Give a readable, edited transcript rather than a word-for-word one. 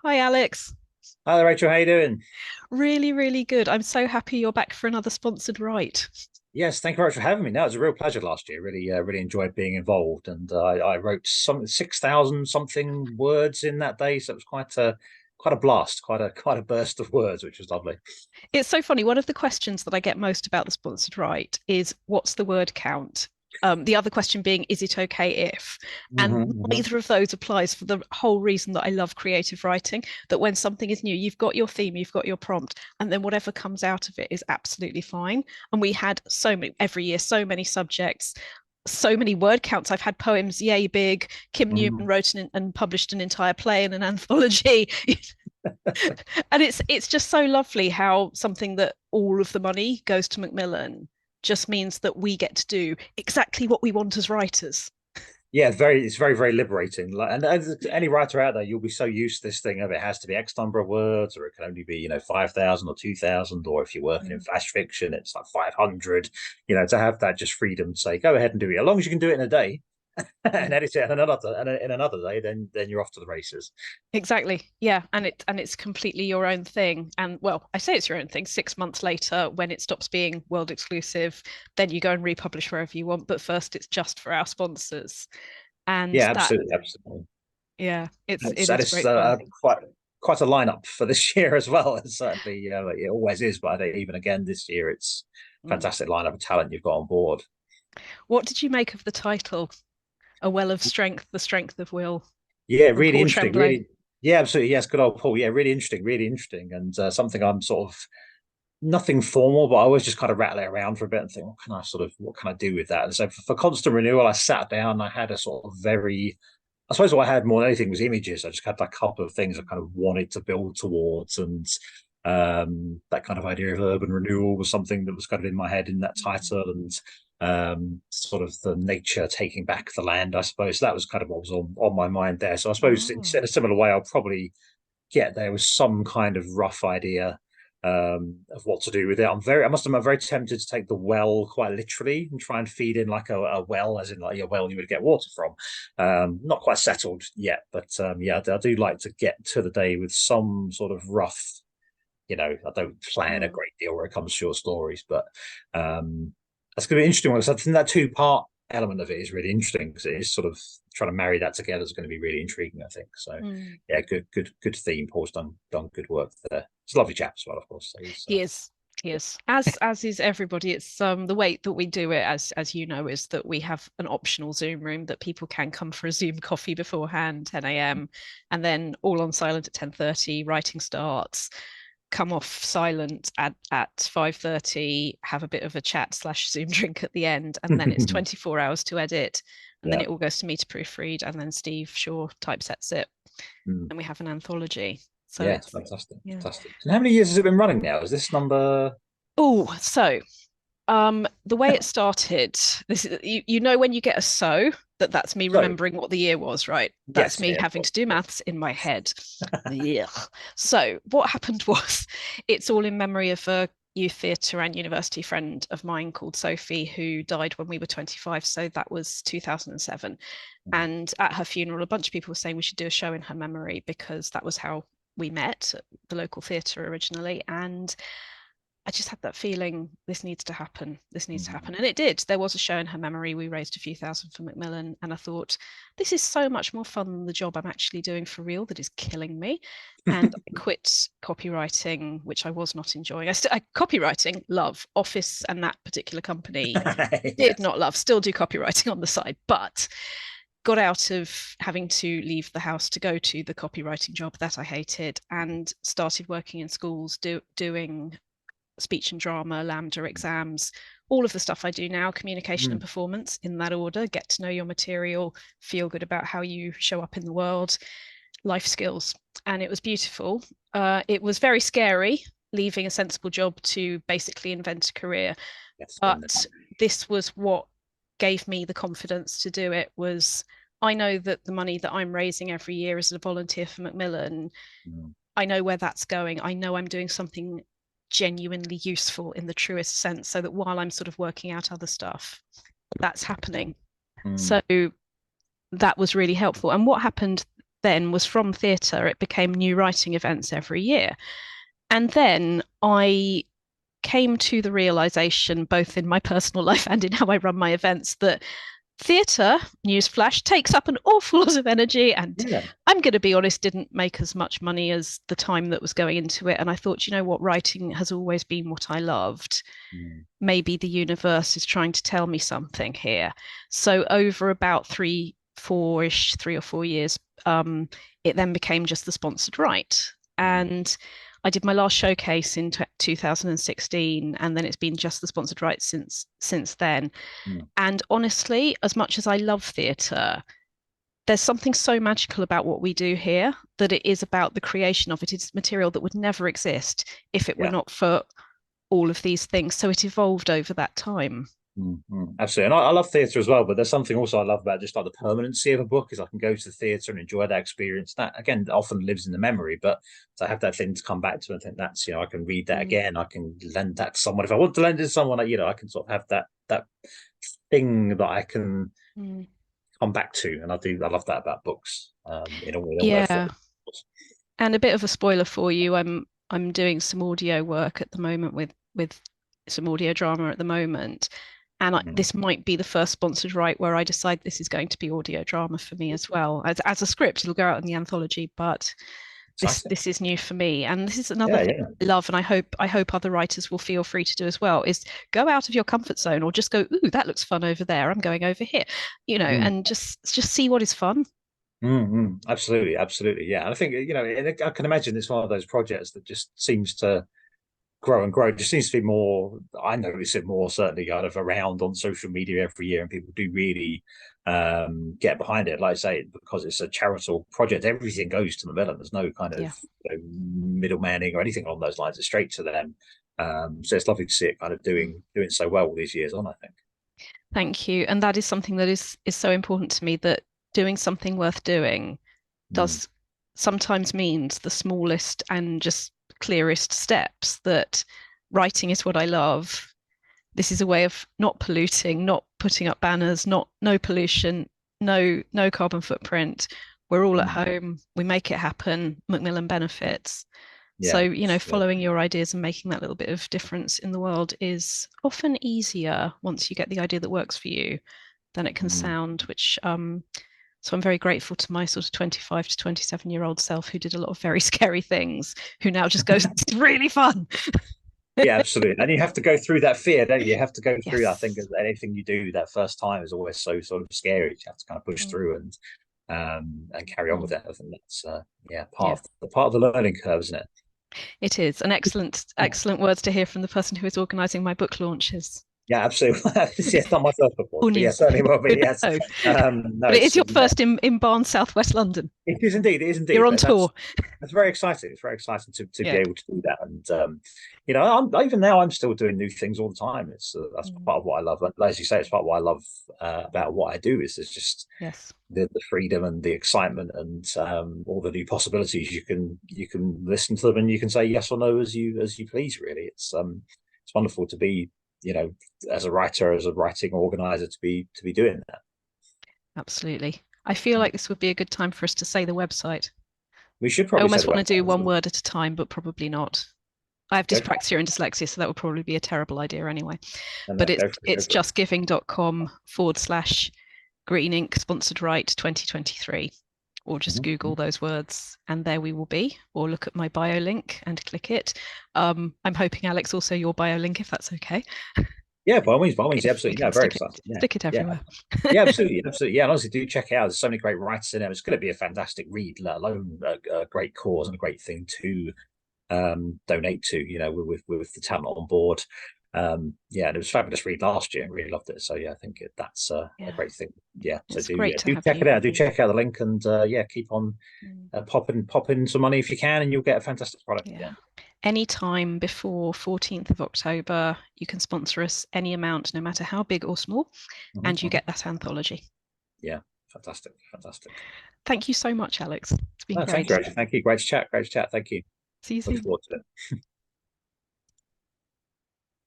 Hi, Alex. Hi there, Rachel. How you doing? Really, really good. I'm so happy you're back for another sponsored write. Yes, thank you very much for having me. No, it was a real pleasure last year. Really enjoyed being involved, and I wrote some 6,000 something words in that day, so it was quite a blast, quite a burst of words, which was lovely. It's so funny. One of the questions that I get most about the sponsored write is what's the word count? The other question being, is it okay if? And Hmm. neither of those applies for the whole reason that I love creative writing, that when something is new, you've got your theme, you've got your prompt, and then whatever comes out of it is absolutely fine. And we had so many every year, so many subjects, so many word counts. I've had poems yay big. Kim Newman Hmm. wrote and published an entire play in an anthology. And it's just so lovely how something that all of the money goes to Macmillan just means that we get to do exactly what we want as writers. Yeah, it's very liberating. And as any writer out there, you'll be so used to this thing of it has to be X number of words, or it can only be 5,000 or 2,000, or if you're working in Mm. flash fiction, it's like 500. To have that just freedom to say, go ahead and do it, as long as you can do it in a day and Mm. edit it in another day, then you're off to the races. Exactly. Yeah. And it's completely your own thing. And well, I say it's your own thing. 6 months later, when it stops being world exclusive, then you go and republish wherever you want. But first it's just for our sponsors. And Yeah, that, absolutely. yeah, it That is is great fun. quite a lineup for this year as well. And certainly, it always is. But I think even again this year, it's Mm. fantastic lineup of talent you've got on board. What did you make of the title? A well of strength, the strength of will, Yeah, from really Paul interesting. Tremblay. Yeah, absolutely. Yes, good old Paul. Yeah, really interesting, and something I'm sort of nothing formal, but I always just kind of rattle it around for a bit and think, what can I do with that? And so for constant renewal, I sat down and I had a sort of I suppose what I had more than anything was images. I just had a couple of things I kind of wanted to build towards, and that kind of idea of urban renewal was something that was kind of in my head in that title, and sort of the nature taking back the land. I suppose that was kind of what was on my mind there. So I suppose in Oh. a similar way, I'll probably get there with some kind of rough idea of what to do with it. I must admit, I'm very tempted to take the well quite literally and try and feed in like a well, as in like a well you would get water from. Not quite settled yet, but yeah, I do like to get to the day with some sort of rough. I don't plan a Mm. great deal where it comes to short stories, but um, that's going to be an interesting one. So I think that two-part element of it is really interesting because it is sort of trying to marry that together is going to be really intriguing, I think. So Mm. yeah, good theme. Paul's done good work there. It's a lovely chap as well, of course. So he's He is. He is. As is everybody. It's the way that we do it, as you know, is that we have an optional Zoom room that people can come for a Zoom coffee beforehand, 10 a.m., and then all on silent at 10:30, writing starts, come off silent at 5:30, have a bit of a chat slash Zoom drink at the end, and then it's 24 hours to edit, and then yeah. it all goes to me to proofread, and then Steve Shaw typesets it, Mm. and we have an anthology. So Yeah, it's it's fantastic. yeah. Fantastic. And how many years has it been running now? Is this number? Oh, so the way it started, this is you know when you get a that's me So remembering what the year was, right? That's yes, me yeah, of having course, to do of course. maths in my head. Yeah. So what happened was it's all in memory of a youth theatre and university friend of mine called Sophie who died when we were 25. So that was 2007. Mm. And at her funeral, a bunch of people were saying we should do a show in her memory because that was how we met at the local theatre originally. And I just had that feeling this needs to happen. This needs to Mm. happen. And it did. There was a show in her memory. We raised a few thousand for Macmillan. And I thought, this is so much more fun than the job I'm actually doing for real that is killing me. And I quit copywriting, which I was not enjoying. I copywriting, love, Office and that particular company did Yes. not love, still do copywriting on the side, but got out of having to leave the house to go to the copywriting job that I hated and started working in schools doing speech and drama, Lambda exams, all of the stuff I do now, communication and Mm. performance in that order, get to know your material, feel good about how you show up in the world, life skills. And it was beautiful. It was very scary leaving a sensible job to basically invent a career. Yes, been there. But this was what gave me the confidence to do it was I know that the money that I'm raising every year as a volunteer for Macmillan, Mm. I know where that's going. I know I'm doing something genuinely useful in the truest sense, so that while I'm sort of working out other stuff, that's happening. Mm. So that was really helpful. And what happened then was from theatre. It became new writing events every year. And then I came to the realization, both in my personal life and in how I run my events, that theatre, newsflash, takes up an awful lot of energy. And Yeah. I'm going to be honest, didn't make as much money as the time that was going into it. And I thought, you know what, writing has always been what I loved. Mm. Maybe the universe is trying to tell me something here. So over about 3 or 4 years, it then became just the sponsored write. Mm. And I did my last showcase in 2016, and then it's been just the sponsored write since then. Mm. And honestly, as much as I love theatre, there's something so magical about what we do here that it is about the creation of it. It's material that would never exist if it were Yeah. not for all of these things. So it evolved over that time. Absolutely. And I love theatre as well, but there's something also I love about just like the permanency of a book is I can go to the theatre and enjoy that experience. That again often lives in the memory, but to have that thing to come back to and think that's, I can read that Mm. again. I can lend that to someone. If I want to lend it to someone, I can sort of have that thing that I can Mm. come back to. And I love that about books, in all their Yeah. forms. And a bit of a spoiler for you, I'm doing some audio work at the moment with some audio drama at the moment. And Mm. this might be the first sponsored write where I decide this is going to be audio drama for me as well. As a script, it'll go out in the anthology, but this Exciting. this is new for me. And this is another Yeah, thing yeah. I love, and I hope other writers will feel free to do as well, is go out of your comfort zone or just go, ooh, that looks fun over there. I'm going over here, Mm. and just see what is fun. Absolutely, absolutely. Yeah. And I think, and I can imagine it's one of those projects that just seems to grow and grow. It just seems to be more, I notice it more certainly kind of around on social media every year, and people do really get behind it. Like I say, because it's a charitable project, everything goes to the villain. There's no kind of Yeah. middlemaning or anything along those lines. It's straight to them. So it's lovely to see it kind of Mm. doing so well all these years on, I think. Thank you. And that is something that is so important to me, that doing something worth doing Mm. does sometimes means the smallest and just clearest steps. That writing is what I love. This is a way of not polluting, not putting up banners, not no pollution, no carbon footprint. We're all at Mm. home. We make it happen. Macmillan benefits. So, Yeah, following your ideas and making that little bit of difference in the world is often easier once you get the idea that works for you than it can mm. sound, which so I'm very grateful to my sort of 25 to 27-year-old self who did a lot of very scary things, who now just goes, it's really fun. Yeah, absolutely. And you have to go through that fear, don't you? You have to go through, I think, Yes. anything you do that first time is always so sort of scary. You have to kind of push Mm, through and carry on with mm. it. I think that's Yeah, part of the learning curve, isn't it? it is. An excellent words to hear from the person who is organising my book launches. Yeah, absolutely. It's not my first book launch, Who but yeah, knew? certainly will be. Who Yes. know? No, But it is it's your first in Barnes, Southwest London. it is indeed. It is You're indeed. on tour. That's very exciting. It's very exciting to be Yeah. able to do that. And even now I'm still doing new things all the time. It's that's Mm, part of what I love. As you say, it's part of what I love about what I do. Is just yes. the freedom and the excitement and all the new possibilities. You can listen to them and you can say yes or no as you please. Really, it's wonderful to be as a writer, as a writing organizer, to be doing that. Absolutely. I feel like this would be a good time for us to say the website. We should I probably say almost the want to do one website. word at a time, but probably not. I have Go for it. dyspraxia and dyslexia, so that would probably be a terrible idea anyway. No, no, But it's go for it. Go it's for it. justgiving.com/green ink sponsored write 2023. Or just Google Mhm. those words and there we will be. Or look at my bio link and click it. I'm hoping, Alex, also your bio link, if that's okay. Yeah, by all means, yeah, If we absolutely. Yeah, can very stick it exciting. Yeah, stick it yeah, everywhere. yeah, absolutely, absolutely. Yeah, and honestly, do check it out. There's so many great writers in there. It's going to be a fantastic read, let alone a great cause and a great thing to donate to. With the talent on board. Yeah, and it was a fabulous read last year. I really loved it. So yeah, I think that's a Yeah, great thing. Yeah, so it's great to do have check you. it out. Do check out the link and yeah, keep on Mm, pop in some money if you can, and you'll get a fantastic product at the yeah. end. Any time before 14th of October, you can sponsor us any amount, no matter how big or small, and you Mhm. get that anthology. Yeah, fantastic, fantastic. Thank you so much, Alex. It's been No, thank you, great. Roger. Thank you. Great to chat. Great to chat. Thank you. See you Looking soon. forward to it.